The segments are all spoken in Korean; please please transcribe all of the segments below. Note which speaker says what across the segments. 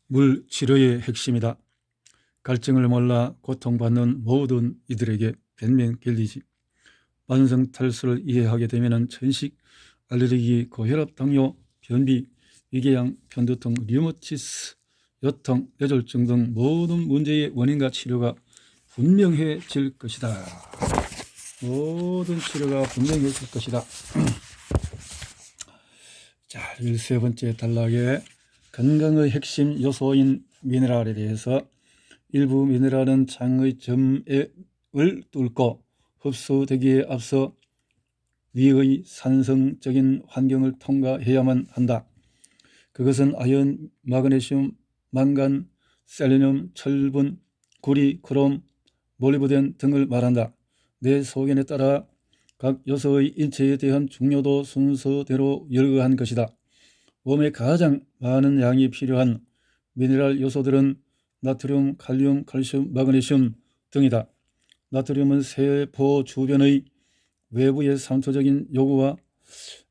Speaker 1: 물 치료의 핵심이다. 갈증을 몰라 고통받는 모든 이들에게 변명 길리지. 만성 탈수를 이해하게 되면 천식, 알레르기, 고혈압, 당뇨, 변비, 위궤양, 편두통, 류마티스, 요통, 뇌졸중 등 모든 문제의 원인과 치료가 분명해질 것이다. 모든 치료가 분명해질 것이다. 자, 13번째 단락에 건강의 핵심 요소인 미네랄에 대해서 일부 미네랄은 장의 점액을 뚫고 흡수되기에 앞서 위의 산성적인 환경을 통과해야만 한다. 그것은 아연, 마그네슘, 망간, 셀레늄, 철분, 구리, 크롬, 몰리브덴 등을 말한다. 내 소견에 따라 각 요소의 인체에 대한 중요도 순서대로 열거한 것이다. 몸에 가장 많은 양이 필요한 미네랄 요소들은 나트륨, 칼륨, 칼슘, 마그네슘 등이다. 나트륨은 세포 주변의 외부의 산소적인 요구와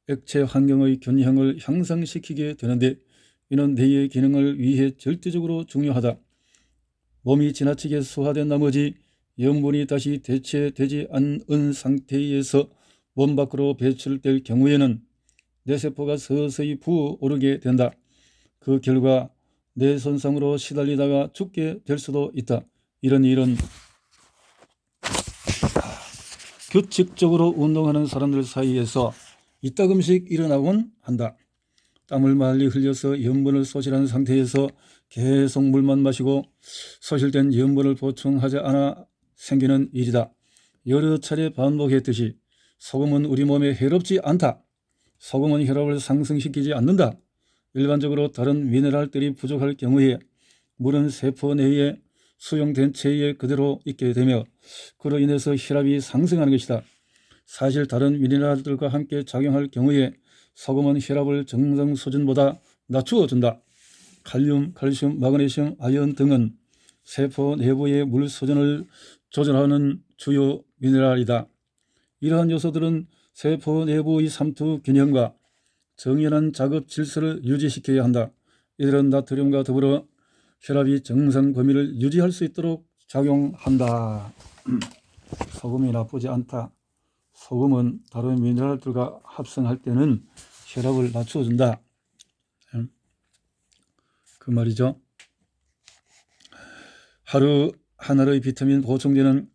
Speaker 1: 액체 환경의 균형을 향상시키게 되는데 이는 뇌의 기능을 위해 절대적으로 중요하다. 몸이 지나치게 소화된 나머지 염분이 다시 대체되지 않은 상태에서 몸 밖으로 배출될 경우에는 뇌세포가 서서히 부어오르게 된다. 그 결과 뇌 손상으로 시달리다가 죽게 될 수도 있다. 이런 일은 규칙적으로 운동하는 사람들 사이에서 이따금씩 일어나곤 한다. 땀을 많이 흘려서 염분을 소실한 상태에서 계속 물만 마시고 소실된 염분을 보충하지 않아 생기는 일이다. 여러 차례 반복했듯이 소금은 우리 몸에 해롭지 않다. 소금은 혈압을 상승시키지 않는다. 일반적으로 다른 미네랄들이 부족할 경우에 물은 세포 내에 수용된 체에 그대로 있게 되며 그로 인해서 혈압이 상승하는 것이다. 사실 다른 미네랄들과 함께 작용할 경우에 소금은 혈압을 정상 수준보다 낮추어준다. 칼륨, 칼슘, 마그네슘, 아연 등은 세포 내부의 물 수준을 조절하는 주요 미네랄이다. 이러한 요소들은 세포 내부의 삼투 균형과 정연한 작업 질서를 유지시켜야 한다. 이들은 나트륨과 더불어 혈압이 정상 범위를 유지할 수 있도록 작용한다. 소금이 나쁘지 않다. 소금은 다른 미네랄들과 합성할 때는 혈압을 낮춰준다. 그 말이죠. 하루 하나의 비타민 보충제는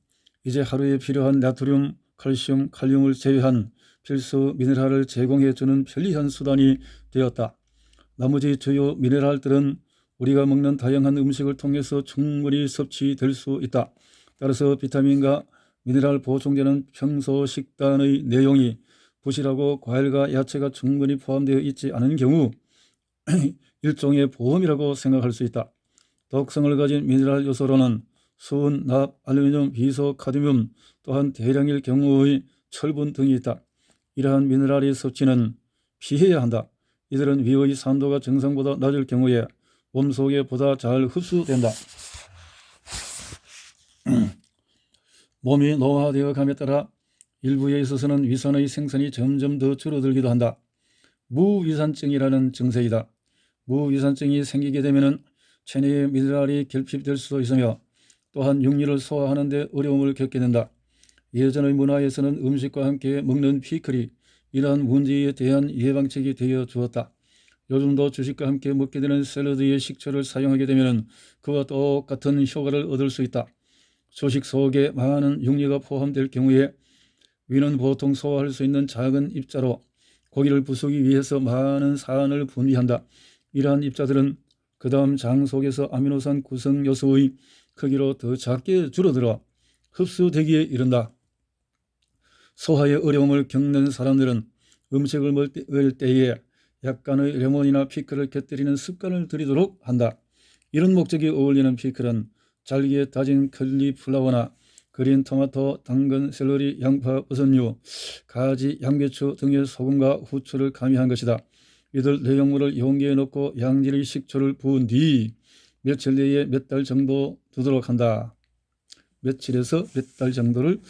Speaker 1: 이제 하루에 필요한 나트륨, 칼슘, 칼륨을 제외한 필수 미네랄을 제공해주는 편리한 수단이 되었다. 나머지 주요 미네랄들은 우리가 먹는 다양한 음식을 통해서 충분히 섭취될 수 있다. 따라서 비타민과 미네랄 보충제는 평소 식단의 내용이 부실하고 과일과 야채가 충분히 포함되어 있지 않은 경우 일종의 보험이라고 생각할 수 있다. 독성을 가진 미네랄 요소로는 수은, 납, 알루미늄, 비소, 카드뮴, 또한 대량일 경우의 철분 등이 있다. 이러한 미네랄의 섭취는 피해야 한다. 이들은 위의 산도가 정상보다 낮을 경우에 몸속에 보다 잘 흡수된다. 몸이 노화되어 감에 따라 일부에 있어서는 위산의 생산이 점점 더 줄어들기도 한다. 무위산증이라는 증세이다. 무위산증이 생기게 되면 체내의 미네랄이 결핍될 수도 있으며 또한 육류를 소화하는 데 어려움을 겪게 된다. 예전의 문화에서는 음식과 함께 먹는 피클이 이러한 문제에 대한 예방책이 되어 주었다. 요즘도 주식과 함께 먹게 되는 샐러드에 식초를 사용하게 되면 그와 똑같은 효과를 얻을 수 있다. 주식 속에 많은 육류가 포함될 경우에 위는 보통 소화할 수 있는 작은 입자로 고기를 부수기 위해서 많은 산을 분비한다. 이러한 입자들은 그 다음 장 속에서 아미노산 구성 요소의 크기로 더 작게 줄어들어 흡수되기에 이른다. 소화에 어려움을 겪는 사람들은 음식을 먹을 때에 약간의 레몬이나 피클을 곁들이는 습관을 들이도록 한다. 이런 목적에 어울리는 피클은 잘게 다진 컬리플라워나 그린 토마토, 당근, 샐러리, 양파, 버섯류, 가지, 양배추 등의 소금과 후추를 가미한 것이다. 이들 내용물을 용기에 넣고 양질의 식초를 부은 뒤 며칠 내에 몇 달 정도 두도록 한다. 며칠에서 몇 달 정도를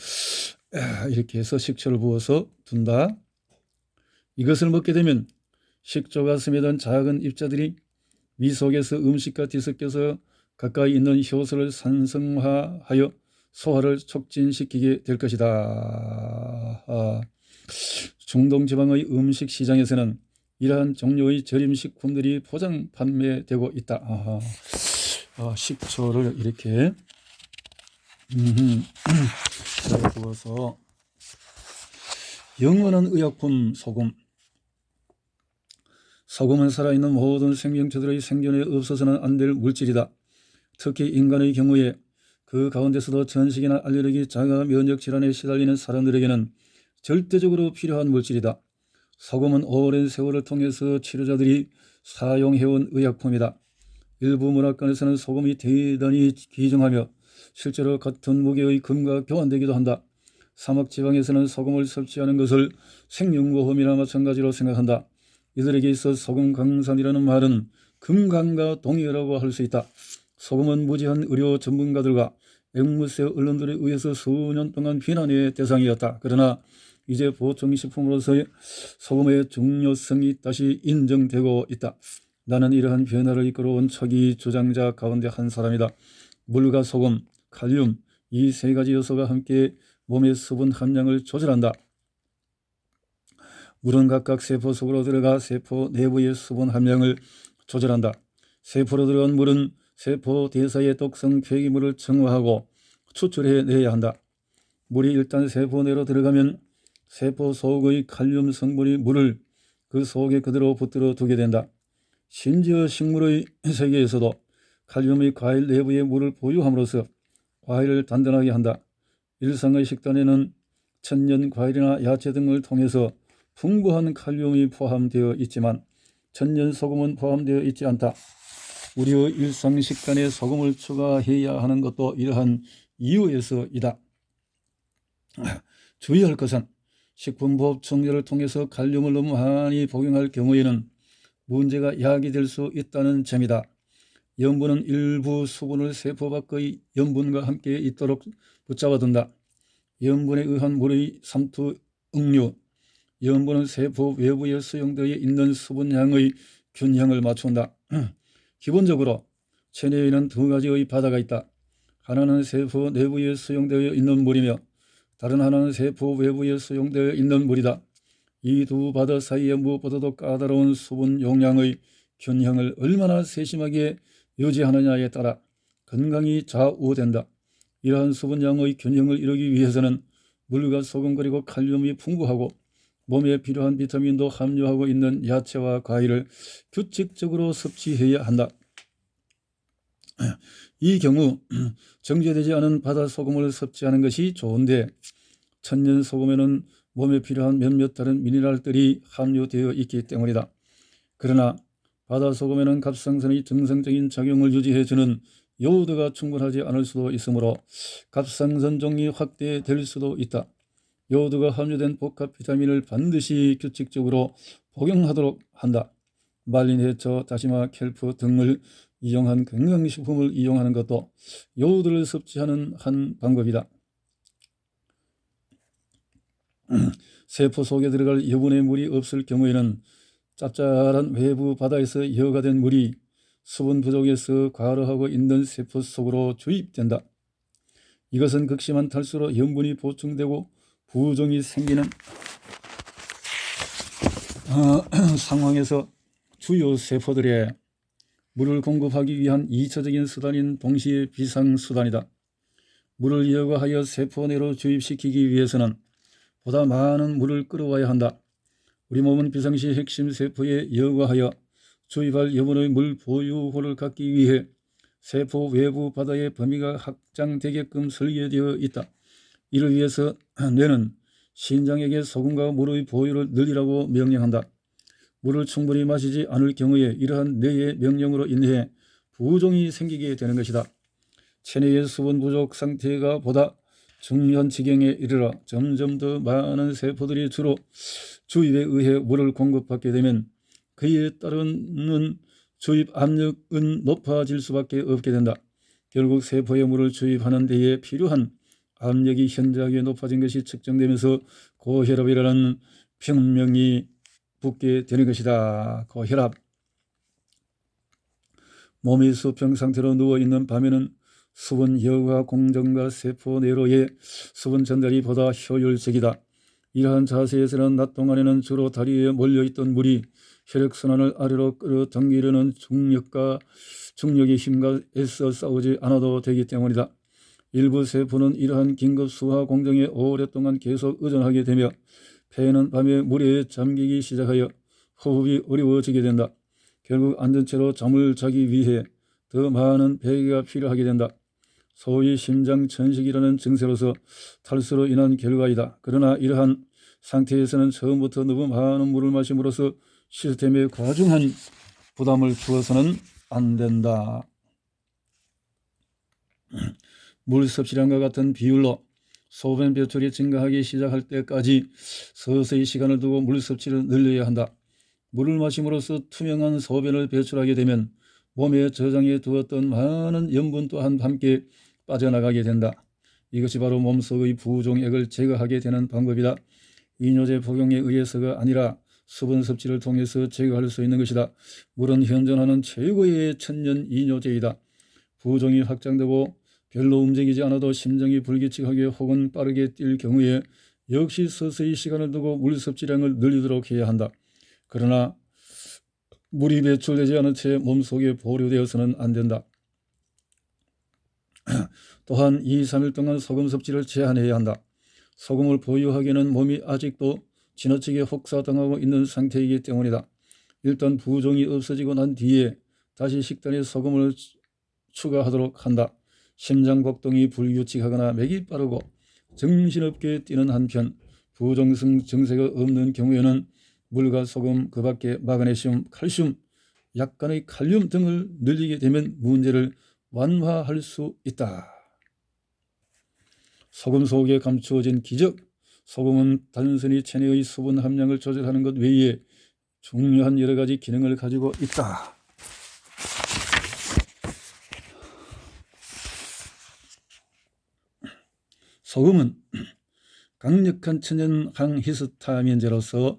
Speaker 1: 이렇게 해서 식초를 부어서 둔다. 이것을 먹게 되면 식초가 스며든 작은 입자들이 위 속에서 음식과 뒤섞여서 가까이 있는 효소를 산성화하여 소화를 촉진시키게 될 것이다. 중동지방의 음식 시장에서는 이러한 종류의 절임식품들이 포장 판매되고 있다. 식초를 이렇게 부어서 영원한 의약품 소금. 소금은 살아있는 모든 생명체들의 생존에 없어서는 안 될 물질이다. 특히 인간의 경우에 그 가운데서도 전식이나 알레르기, 자가 면역 질환에 시달리는 사람들에게는 절대적으로 필요한 물질이다. 소금은 오랜 세월을 통해서 치료자들이 사용해온 의약품이다. 일부 문화권에서는 소금이 대단히 귀중하며 실제로 같은 무게의 금과 교환되기도 한다. 사막지방에서는 소금을 섭취하는 것을 생명보험이나 마찬가지로 생각한다. 이들에게 있어 소금 강산이라는 말은 금강과 동일하고 할 수 있다. 소금은 무지한 의료 전문가들과 앵무새 언론들에 의해서 수년 동안 비난의 대상이었다. 그러나 이제 보충식품으로서의 소금의 중요성이 다시 인정되고 있다. 나는 이러한 변화를 이끌어온 초기 주장자 가운데 한 사람이다. 물과 소금, 칼륨, 이 세 가지 요소가 함께 몸의 수분 함량을 조절한다. 물은 각각 세포 속으로 들어가 세포 내부의 수분 함량을 조절한다. 세포로 들어간 물은 세포 대사의 독성 폐기물을 정화하고 추출해내야 한다. 물이 일단 세포 내로 들어가면 세포 속의 칼륨 성분이 물을 그 속에 그대로 붙들어 두게 된다. 심지어 식물의 세계에서도 칼륨이 과일 내부에 물을 보유함으로써 과일을 단단하게 한다. 일상의 식단에는 천연 과일이나 야채 등을 통해서 풍부한 칼륨이 포함되어 있지만 천연 소금은 포함되어 있지 않다. 우리의 일상 식단에 소금을 추가해야 하는 것도 이러한 이유에서이다. 주의할 것은 식품보호법 청결을 통해서 칼륨을 너무 많이 복용할 경우에는 문제가 야기될 수 있다는 점이다. 염분은 일부 수분을 세포 밖의 염분과 함께 있도록 붙잡아둔다. 염분에 의한 물의 삼투 응류. 염분은 세포 외부에 수용되어 있는 수분량의 균형을 맞춘다. 기본적으로 체내에는 두 가지의 바다가 있다. 하나는 세포 내부에 수용되어 있는 물이며 다른 하나는 세포 외부에 수용되어 있는 물이다. 이 두 바다 사이에 무엇보다도 까다로운 수분 용량의 균형을 얼마나 세심하게 유지하느냐에 따라 건강이 좌우된다. 이러한 수분량의 균형을 이루기 위해서는 물과 소금 그리고 칼륨이 풍부하고 몸에 필요한 비타민도 함유하고 있는 야채와 과일을 규칙적으로 섭취해야 한다. 이 경우 정제되지 않은 바다소금을 섭취하는 것이 좋은데 천연소금에는 몸에 필요한 몇몇 다른 미네랄들이 함유되어 있기 때문이다. 그러나 바다소금에는 갑상선의 정상적인 작용을 유지해주는 요오드가 충분하지 않을 수도 있으므로 갑상선종이 확대될 수도 있다. 요오드가 함유된 복합 비타민을 반드시 규칙적으로 복용하도록 한다. 말린 해초, 다시마, 켈프 등을 이용한 건강식품을 이용하는 것도 요오드를 섭취하는 한 방법이다. 세포 속에 들어갈 여분의 물이 없을 경우에는 짭짤한 외부 바다에서 여과된 물이 수분 부족에서 과로하고 있는 세포 속으로 주입된다. 이것은 극심한 탈수로 염분이 보충되고 부종이 생기는 상황에서 주요 세포들에 물을 공급하기 위한 2차적인 수단인 동시에 비상수단이다. 물을 여과하여 세포 내로 주입시키기 위해서는 보다 많은 물을 끌어와야 한다. 우리 몸은 비상시 핵심 세포에 여과하여 주입할 여분의 물 보유고를 갖기 위해 세포 외부 바다의 범위가 확장되게끔 설계되어 있다. 이를 위해서 뇌는 신장에게 소금과 물의 보유를 늘리라고 명령한다. 물을 충분히 마시지 않을 경우에 이러한 뇌의 명령으로 인해 부종이 생기게 되는 것이다. 체내의 수분 부족 상태가 보다 중요한 지경에 이르러 점점 더 많은 세포들이 주로 주입에 의해 물을 공급받게 되면 그에 따르는 주입 압력은 높아질 수밖에 없게 된다. 결국 세포에 물을 주입하는 데에 필요한 압력이 현저하게 높아진 것이 측정되면서 고혈압이라는 병명이 붙게 되는 것이다. 고혈압. 몸이 수평 상태로 누워있는 밤에는 수분 여과 공정과 세포 내로의 수분 전달이 보다 효율적이다. 이러한 자세에서는 낮 동안에는 주로 다리에 몰려있던 물이 혈액순환을 아래로 끌어당기려는 중력의 힘과 애써 싸우지 않아도 되기 때문이다. 일부 세포는 이러한 긴급 수화 공정에 오랫동안 계속 의존하게 되며 폐는 밤에 물에 잠기기 시작하여 호흡이 어려워지게 된다. 결국 앉은 채로 잠을 자기 위해 더 많은 배기가 필요하게 된다. 소위 심장 천식이라는 증세로서 탈수로 인한 결과이다. 그러나 이러한 상태에서는 처음부터 너무 많은 물을 마심으로써 시스템에 과중한 부담을 주어서는 안 된다. 물 섭취량과 같은 비율로 소변 배출이 증가하기 시작할 때까지 서서히 시간을 두고 물 섭취를 늘려야 한다. 물을 마심으로써 투명한 소변을 배출하게 되면 몸에 저장해 두었던 많은 염분 또한 함께 빠져나가게 된다. 이것이 바로 몸속의 부종액을 제거하게 되는 방법이다. 이뇨제 복용에 의해서가 아니라 수분 섭취를 통해서 제거할 수 있는 것이다. 물은 현존하는 최고의 천년 이뇨제이다. 부종이 확장되고 별로 움직이지 않아도 심장이 불규칙하게 혹은 빠르게 뛸 경우에 역시 서서히 시간을 두고 물 섭취량을 늘리도록 해야 한다. 그러나 물이 배출되지 않은 채 몸속에 보류되어서는 안 된다. 또한 2, 3일 동안 소금 섭취를 제한해야 한다. 소금을 보유하기에는 몸이 아직도 지나치게 혹사당하고 있는 상태이기 때문이다. 일단 부종이 없어지고 난 뒤에 다시 식단에 소금을 추가하도록 한다. 심장 곡동이 불규칙하거나 맥이 빠르고 정신없게 뛰는 한편 부종성 증세가 없는 경우에는 물과 소금, 그 밖에 마그네슘, 칼슘, 약간의 칼륨 등을 늘리게 되면 문제를 완화할 수 있다. 소금 속에 감추어진 기적. 소금은 단순히 체내의 수분 함량을 조절하는 것 외에 중요한 여러 가지 기능을 가지고 있다. 소금은 강력한 천연 항히스타민제로서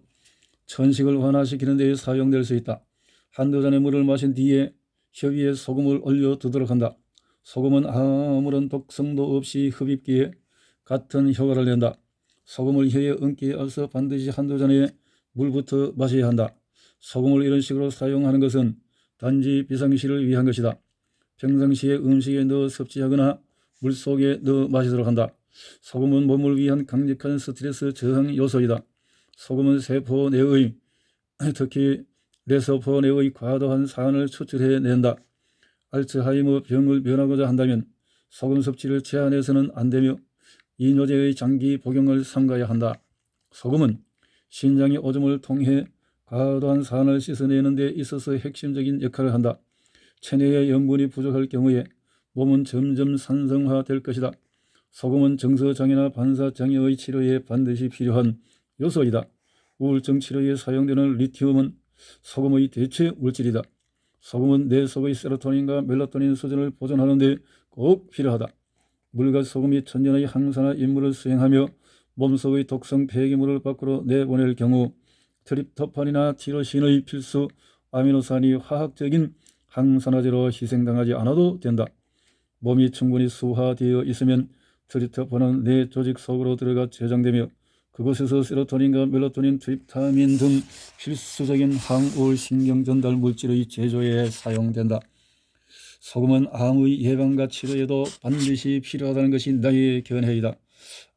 Speaker 1: 천식을 완화시키는 데 사용될 수 있다. 한두 잔의 물을 마신 뒤에 혀 위에 소금을 올려 두도록 한다. 소금은 아무런 독성도 없이 흡입기에 같은 효과를 낸다. 소금을 혀에 얹기에 앞서 반드시 한두 잔의 물부터 마셔야 한다. 소금을 이런 식으로 사용하는 것은 단지 비상시를 위한 것이다. 평상시에 음식에 넣어 섭취하거나 물속에 넣어 마시도록 한다. 소금은 몸을 위한 강력한 스트레스 저항 요소이다. 소금은 세포 내의 특히 뇌세포 내의 과도한 산을 추출해낸다. 알츠하이머 병을 면하고자 한다면 소금 섭취를 제한해서는 안 되며 이뇨제의 장기 복용을 삼가야 한다. 소금은 신장의 오줌을 통해 과도한 산을 씻어내는 데 있어서 핵심적인 역할을 한다. 체내의 염분이 부족할 경우에 몸은 점점 산성화될 것이다. 소금은 정서장애나 반사장애의 치료에 반드시 필요한 요소이다. 우울증 치료에 사용되는 리튬은 소금의 대체 물질이다. 소금은 뇌 속의 세로토닌과 멜라토닌 수준을 보존하는 데 꼭 필요하다. 물과 소금이 천년의 항산화 임무를 수행하며 몸속의 독성 폐기물을 밖으로 내보낼 경우 트립토판이나 티로신의 필수 아미노산이 화학적인 항산화제로 희생당하지 않아도 된다. 몸이 충분히 수화되어 있으면 트립토판은 뇌 조직 속으로 들어가 저장되며 그곳에서 세로토닌과 멜라토닌, 트립타민 등 필수적인 항우울 신경 전달 물질의 제조에 사용된다. 소금은 암의 예방과 치료에도 반드시 필요하다는 것이 나의 견해이다.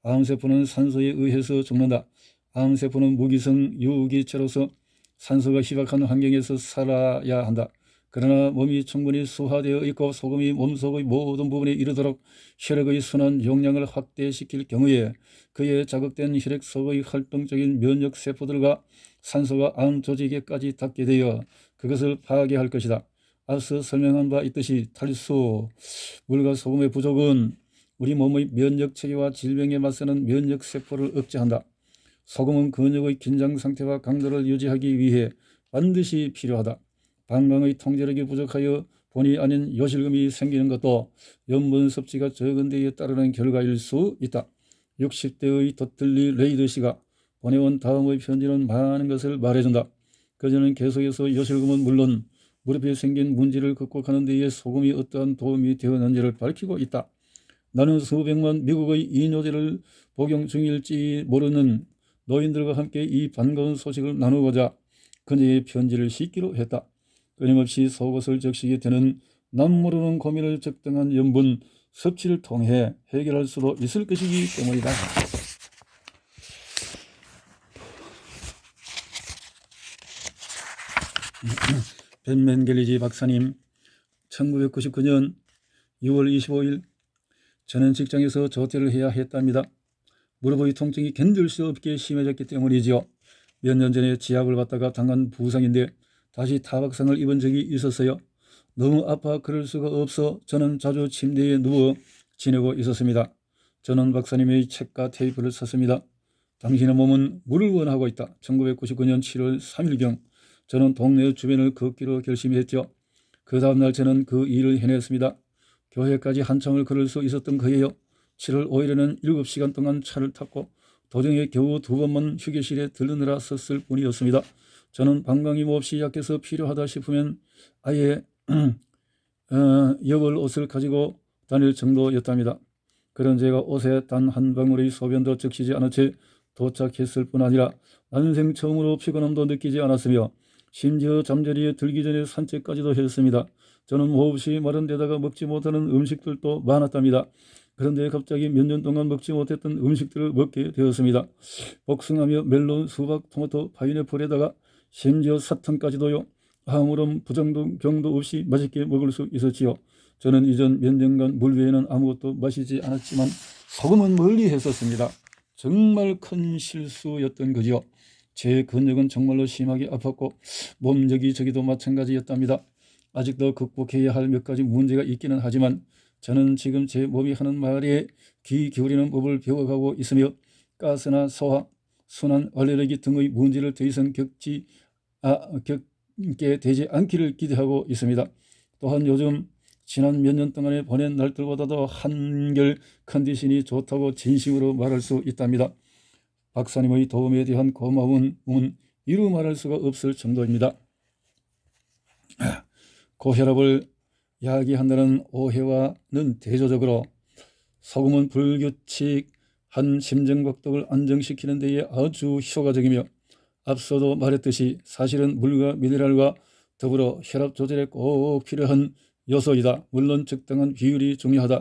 Speaker 1: 암세포는 산소에 의해서 죽는다. 암세포는 무기성 유기체로서 산소가 희박한 환경에서 살아야 한다. 그러나 몸이 충분히 수화되어 있고 소금이 몸속의 모든 부분에 이르도록 혈액의 순환 용량을 확대시킬 경우에 그에 자극된 혈액 속의 활동적인 면역세포들과 산소가 암 조직에까지 닿게 되어 그것을 파괴할 것이다. 앞서 설명한 바 있듯이 탈수, 물과 소금의 부족은 우리 몸의 면역체계와 질병에 맞서는 면역세포를 억제한다. 소금은 근육의 긴장 상태와 강도를 유지하기 위해 반드시 필요하다. 방광의 통제력이 부족하여 본의 아닌 요실금이 생기는 것도 염분 섭취가 적은 데에 따르는 결과일 수 있다. 60대의 도틀리 레이드 씨가 보내온 다음의 편지는 많은 것을 말해준다. 그녀는 계속해서 요실금은 물론 무릎에 생긴 문제를 극복하는 데에 소금이 어떠한 도움이 되었는지를 밝히고 있다. 나는 수백만 미국의 이뇨제를 복용 중일지 모르는 노인들과 함께 이 반가운 소식을 나누고자 그녀의 편지를 싣기로 했다. 끊임없이 속옷을 적시게 되는 남모르는 고민을 적당한 염분 섭취를 통해 해결할 수도 있을 것이기 때문이다. 벤맨겔리지 박사님, 1999년 6월 25일 저는 직장에서 조퇴를 해야 했답니다. 무릎의 통증이 견딜 수 없게 심해졌기 때문이지요. 몇 년 전에 지압을 받다가 당한 부상인데 다시 타박상을 입은 적이 있었어요. 너무 아파 그럴 수가 없어 저는 자주 침대에 누워 지내고 있었습니다. 저는 박사님의 책과 테이프를 샀습니다. 당신의 몸은 물을 원하고 있다. 1999년 7월 3일경 저는 동네 주변을 걷기로 결심했죠. 그 다음날 저는 그 일을 해냈습니다. 교회까지 한참을 걸을 수 있었던 거예요. 7월 5일에는 7시간 동안 차를 탔고 도중에 겨우 2번만 휴게실에 들르느라 썼을 뿐이었습니다. 저는 방광임 없이 약해서 필요하다 싶으면 아예 여벌 옷을 가지고 다닐 정도였답니다. 그런 제가 옷에 단 한 방울의 소변도 적시지 않은 채 도착했을 뿐 아니라 난생 처음으로 피곤함도 느끼지 않았으며 심지어 잠자리에 들기 전에 산책까지도 했습니다. 저는 몹시 마른 데다가 먹지 못하는 음식들도 많았답니다. 그런데 갑자기 몇 년 동안 먹지 못했던 음식들을 먹게 되었습니다. 복숭아며 멜론, 수박, 토마토, 파인애플에다가 심지어 사탕까지도요. 아무런 부작용도 없이 맛있게 먹을 수 있었지요. 저는 이전 몇 년간 물 외에는 아무것도 마시지 않았지만 소금은 멀리 했었습니다. 정말 큰 실수였던 거지요. 제 근육은 정말로 심하게 아팠고 몸 여기저기도 마찬가지였답니다. 아직도 극복해야 할 몇 가지 문제가 있기는 하지만 저는 지금 제 몸이 하는 말에 귀 기울이는 법을 배워가고 있으며 가스나 소화, 순환, 알레르기 등의 문제를 더 이상 겪게 되지 않기를 기대하고 있습니다. 또한 요즘 지난 몇 년 동안에 보낸 날들보다도 한결 컨디션이 좋다고 진심으로 말할 수 있답니다. 박사님의 도움에 대한 고마움은 이루 말할 수가 없을 정도입니다. 고혈압을 야기한다는 오해와는 대조적으로 소금은 불규칙한 심장박동을 안정시키는 데에 아주 효과적이며 앞서도 말했듯이 사실은 물과 미네랄과 더불어 혈압 조절에 꼭 필요한 요소이다. 물론 적당한 비율이 중요하다.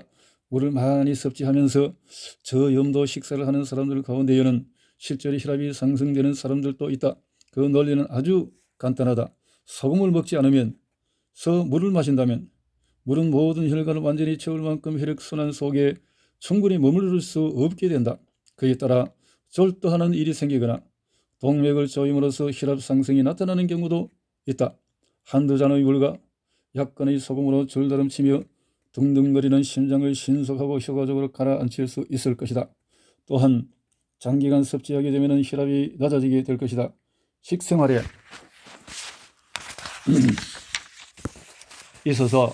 Speaker 1: 물을 많이 섭취하면서 저염도 식사를 하는 사람들 가운데에는 실제로 혈압이 상승되는 사람들도 있다. 그 논리는 아주 간단하다. 소금을 먹지 않으면서 물을 마신다면 물은 모든 혈관을 완전히 채울 만큼 혈액순환 속에 충분히 머무를 수 없게 된다. 그에 따라 졸도하는 일이 생기거나 동맥을 조임으로써 혈압 상승이 나타나는 경우도 있다. 한두 잔의 물과 약간의 소금으로 줄다름치며 둥둥거리는 심장을 신속하고 효과적으로 가라앉힐 수 있을 것이다. 또한 장기간 섭취하게 되면 혈압이 낮아지게 될 것이다. 식생활에 있어서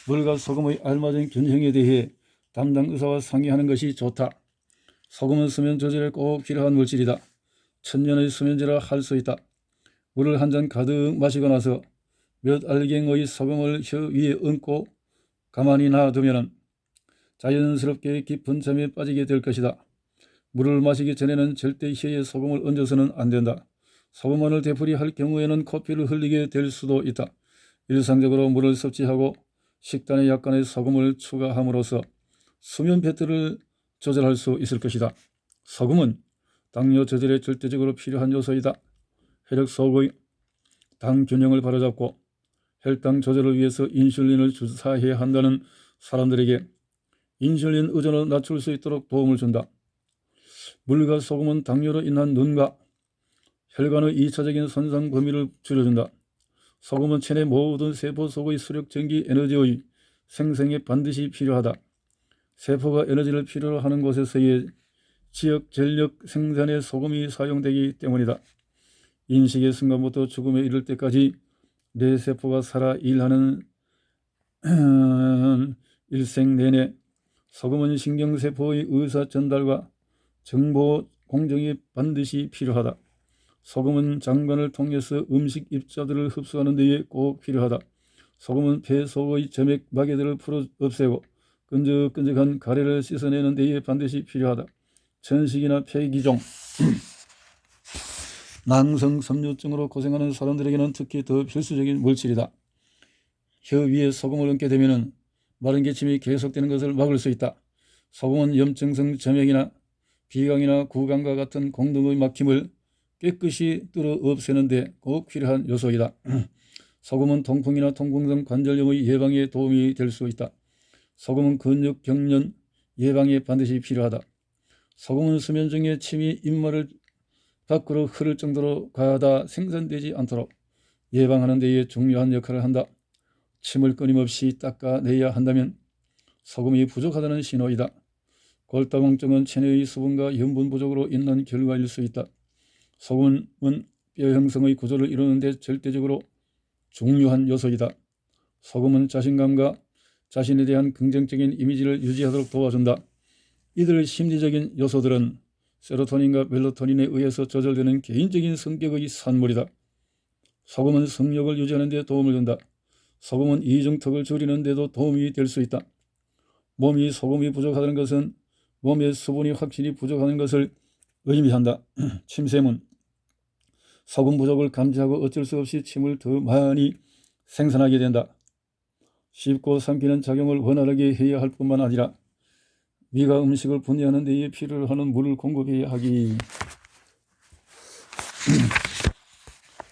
Speaker 1: 물과 소금의 알맞은 균형에 대해 담당 의사와 상의하는 것이 좋다. 소금은 수면 조절에 꼭 필요한 물질이다. 천년의 수면제라 할 수 있다. 물을 한 잔 가득 마시고 나서 몇 알갱의 소금을 혀 위에 얹고 가만히 놔두면 자연스럽게 깊은 잠에 빠지게 될 것이다. 물을 마시기 전에는 절대 혀에 소금을 얹어서는 안 된다. 소금만을 되풀이할 경우에는 코피를 흘리게 될 수도 있다. 일상적으로 물을 섭취하고 식단에 약간의 소금을 추가함으로써 수면 패턴을 조절할 수 있을 것이다. 소금은 당뇨 조절에 절대적으로 필요한 요소이다. 혈액 속의 당 균형을 바로잡고 혈당 조절을 위해서 인슐린을 주사해야 한다는 사람들에게 인슐린 의존을 낮출 수 있도록 도움을 준다. 물과 소금은 당뇨로 인한 눈과 혈관의 2차적인 손상 범위를 줄여준다. 소금은 체내 모든 세포 속의 수력 전기 에너지의 생성에 반드시 필요하다. 세포가 에너지를 필요로 하는 곳에서의 지역 전력 생산에 소금이 사용되기 때문이다. 인식의 순간부터 죽음에 이를 때까지 내 세포가 살아 일하는 일생 내내 소금은 신경세포의 의사 전달과 정보 공정이 반드시 필요하다. 소금은 장관을 통해서 음식 입자들을 흡수하는 데에 꼭 필요하다. 소금은 폐 속의 점액 마개들을 풀어 없애고 끈적끈적한 가래를 씻어내는 데에 반드시 필요하다. 천식이나 폐기종, 난성 섬유증으로 고생하는 사람들에게는 특히 더 필수적인 물질이다. 혀 위에 소금을 얹게 되면 마른 기침이 계속되는 것을 막을 수 있다. 소금은 염증성 점액이나 비강이나 구강과 같은 공등의 막힘을 깨끗이 뚫어 없애는 데 꼭 필요한 요소이다. 소금은 통풍이나 통풍성 관절염의 예방에 도움이 될 수 있다. 소금은 근육 경련 예방에 반드시 필요하다. 소금은 수면 중에 침이 입말을 밖으로 흐를 정도로 과다 생산되지 않도록 예방하는 데에 중요한 역할을 한다. 침을 끊임없이 닦아내야 한다면 소금이 부족하다는 신호이다. 골다공증은 체내의 수분과 염분 부족으로 있는 결과일 수 있다. 소금은 뼈 형성의 구조를 이루는 데 절대적으로 중요한 요소이다. 소금은 자신감과 자신에 대한 긍정적인 이미지를 유지하도록 도와준다. 이들 심리적인 요소들은 세로토닌과 멜라토닌에 의해서 조절되는 개인적인 성격의 산물이다. 소금은 성욕을 유지하는 데 도움을 준다. 소금은 이중턱을 줄이는 데도 도움이 될 수 있다. 몸이 소금이 부족하다는 것은 몸의 수분이 확실히 부족하는 것을 의미한다. 침샘은 소금 부족을 감지하고 어쩔 수 없이 침을 더 많이 생산하게 된다. 씹고 삼키는 작용을 원활하게 해야 할 뿐만 아니라 위가 음식을 분해하는 데에 필요로 하는 물을 공급해야 하기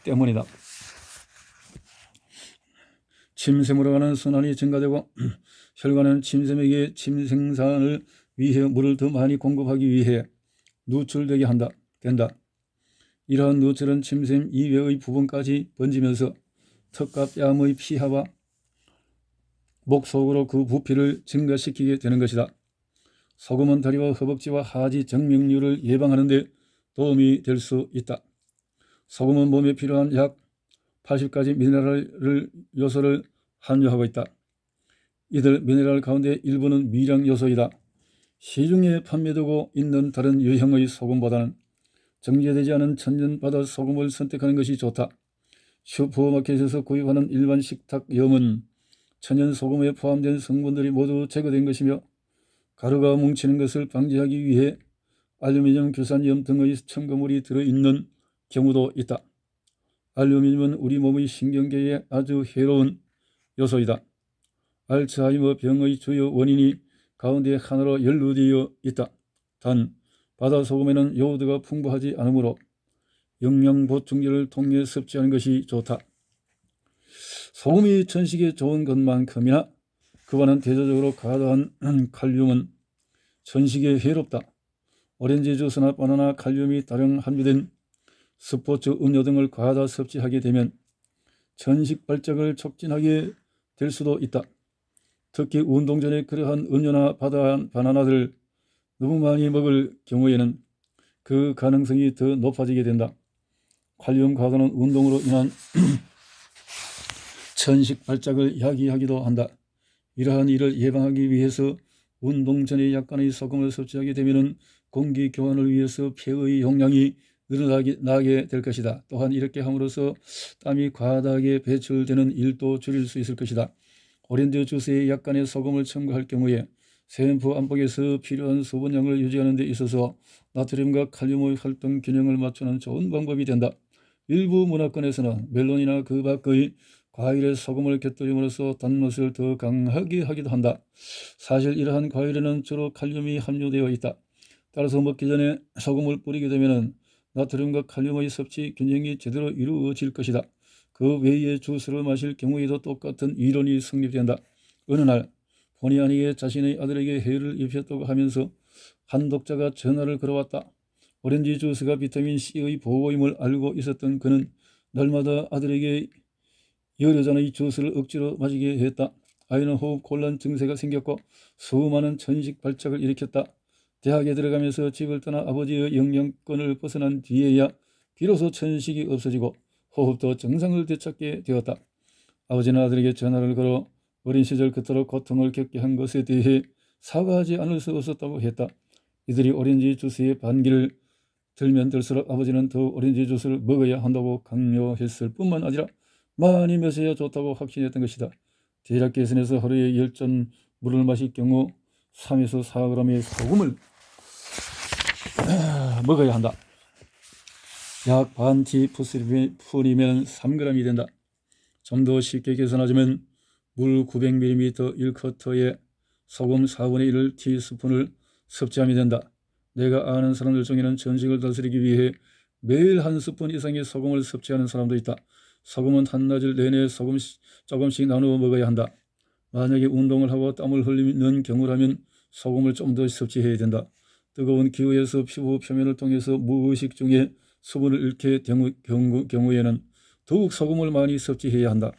Speaker 1: 때문이다. 침샘으로 가는 순환이 증가되고 혈관은 침샘에게 침 생산을 위해 물을 더 많이 공급하기 위해 누출되게 된다. 이러한 누출은 침샘 이외의 부분까지 번지면서 턱과 뺨의 피하와 목 속으로 그 부피를 증가시키게 되는 것이다. 소금은 다리와 허벅지와 하지 정맥류를 예방하는 데 도움이 될 수 있다. 소금은 몸에 필요한 약 80가지 미네랄 요소를 함유하고 있다. 이들 미네랄 가운데 일부는 미량 요소이다. 시중에 판매되고 있는 다른 유형의 소금보다는 정제되지 않은 천연바다 소금을 선택하는 것이 좋다. 슈퍼마켓에서 구입하는 일반 식탁염은 천연 소금에 포함된 성분들이 모두 제거된 것이며 가루가 뭉치는 것을 방지하기 위해 알루미늄 규산염 등의 첨가물이 들어있는 경우도 있다. 알루미늄은 우리 몸의 신경계에 아주 해로운 요소이다. 알츠하이머 병의 주요 원인이 가운데 하나로 연루되어 있다. 단 바다 소금에는 요오드가 풍부하지 않으므로 영양 보충제를 통해 섭취하는 것이 좋다. 소금이 천식에 좋은 것만큼이나 그와는 대조적으로 과다한 칼륨은 천식에 해롭다. 오렌지 주스나 바나나 칼륨이 다량 함유된 스포츠 음료 등을 과다 섭취하게 되면 천식 발작을 촉진하게 될 수도 있다. 특히 운동 전에 그러한 음료나 바나나들을 너무 많이 먹을 경우에는 그 가능성이 더 높아지게 된다. 칼륨 과다는 운동으로 인한 천식 발작을 야기하기도 한다. 이러한 일을 예방하기 위해서 운동 전에 약간의 소금을 섭취하게 되면 공기 교환을 위해서 폐의 용량이 늘어나게 될 것이다. 또한 이렇게 함으로써 땀이 과다하게 배출되는 일도 줄일 수 있을 것이다. 오렌지 주스에 약간의 소금을 첨가할 경우에 샘프 안쪽에서 필요한 수분량을 유지하는 데 있어서 나트륨과 칼륨의 활동 균형을 맞추는 좋은 방법이 된다. 일부 문화권에서는 멜론이나 그 밖의 과일에 소금을 곁들임으로써 단맛을 더 강하게 하기도 한다. 사실 이러한 과일에는 주로 칼륨이 함유되어 있다. 따라서 먹기 전에 소금을 뿌리게 되면 나트륨과 칼륨의 섭취 균형이 제대로 이루어질 것이다. 그 외의 주스를 마실 경우에도 똑같은 이론이 성립된다. 어느 날 본의 아니게 자신의 아들에게 해를 입혔다고 하면서 한 독자가 전화를 걸어왔다. 오렌지 주스가 비타민C의 보호임을 알고 있었던 그는 날마다 아들에게 여러 잔의 주스를 억지로 마시게 했다. 아이는 호흡곤란 증세가 생겼고 수많은 천식 발작을 일으켰다. 대학에 들어가면서 집을 떠나 아버지의 영향권을 벗어난 뒤에야 비로소 천식이 없어지고 호흡도 정상을 되찾게 되었다. 아버지는 아들에게 전화를 걸어 어린 시절 그토록 고통을 겪게 한 것에 대해 사과하지 않을 수 없었다고 했다. 이들이 오렌지 주스의 반기를 들면 들수록 아버지는 더 오렌지 주스를 먹어야 한다고 강요했을 뿐만 아니라 많이 마셔야 좋다고 확신했던 것이다. 대략 계산해서 하루에 10잔 물을 마실 경우 3에서 4g의 소금을 먹어야 한다. 약 반 티스푼이면 3g이 된다. 좀 더 쉽게 계산하자면 물 900ml 1쿼터에 소금 4분의 1 티스푼을 섭취하면 된다. 내가 아는 사람들 중에는 전식을 다스리기 위해 매일 한 스푼 이상의 소금을 섭취하는 사람도 있다. 소금은 한낮을 내내 조금씩 나누어 먹어야 한다. 만약에 운동을 하고 땀을 흘리는 경우라면 소금을 좀 더 섭취해야 된다. 뜨거운 기후에서 피부 표면을 통해서 무의식 중에 수분을 잃게 된 경우에는 더욱 소금을 많이 섭취해야 한다.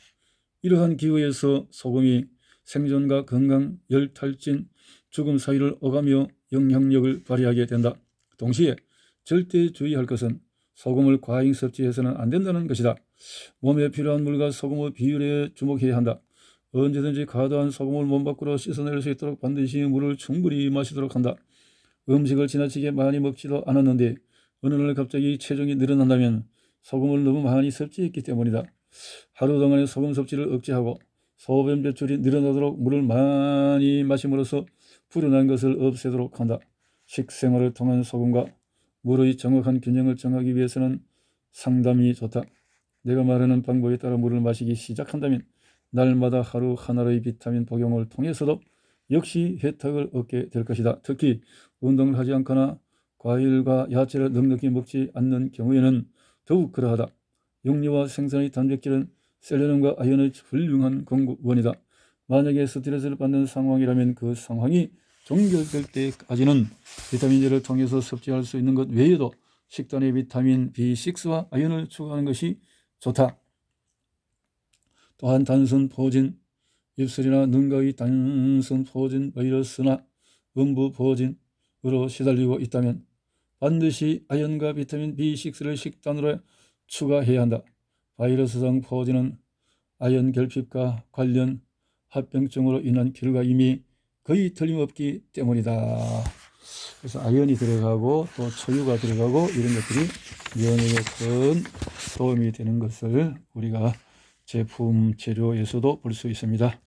Speaker 1: 이러한 기후에서 소금이 생존과 건강, 열 탈진, 죽음 사이를 오가며 영향력을 발휘하게 된다. 동시에 절대 주의할 것은 소금을 과잉 섭취해서는 안 된다는 것이다. 몸에 필요한 물과 소금의 비율에 주목해야 한다. 언제든지 과도한 소금을 몸 밖으로 씻어낼 수 있도록 반드시 물을 충분히 마시도록 한다. 음식을 지나치게 많이 먹지도 않았는데 어느 날 갑자기 체중이 늘어난다면 소금을 너무 많이 섭취했기 때문이다. 하루 동안의 소금 섭취를 억제하고 소변 배출이 늘어나도록 물을 많이 마심으로써 불어난 것을 없애도록 한다. 식생활을 통한 소금과 물의 정확한 균형을 정하기 위해서는 상담이 좋다. 내가 말하는 방법에 따라 물을 마시기 시작한다면 날마다 하루 하나의 비타민 복용을 통해서도 역시 혜택을 얻게 될 것이다. 특히 운동을 하지 않거나 과일과 야채를 넉넉히 먹지 않는 경우에는 더욱 그러하다. 육류와 생선의 단백질은 셀레늄과 아연의 훌륭한 공급원이다. 만약에 스트레스를 받는 상황이라면 그 상황이 종결될 때까지는 비타민제를 통해서 섭취할 수 있는 것 외에도 식단에 비타민 B6와 아연을 추가하는 것이 좋다. 또한 단순 포진, 입술이나 눈가의 단순 포진 바이러스나 음부 포진으로 시달리고 있다면 반드시 아연과 비타민 B6를 식단으로 추가해야 한다. 바이러스성 포진은 아연 결핍과 관련 합병증으로 인한 결과임이 거의 틀림없기 때문이다. 그래서 아연이 들어가고 또 초유가 들어가고 이런 것들이 면역에 큰 도움이 되는 것을 우리가 제품 재료에서도 볼 수 있습니다.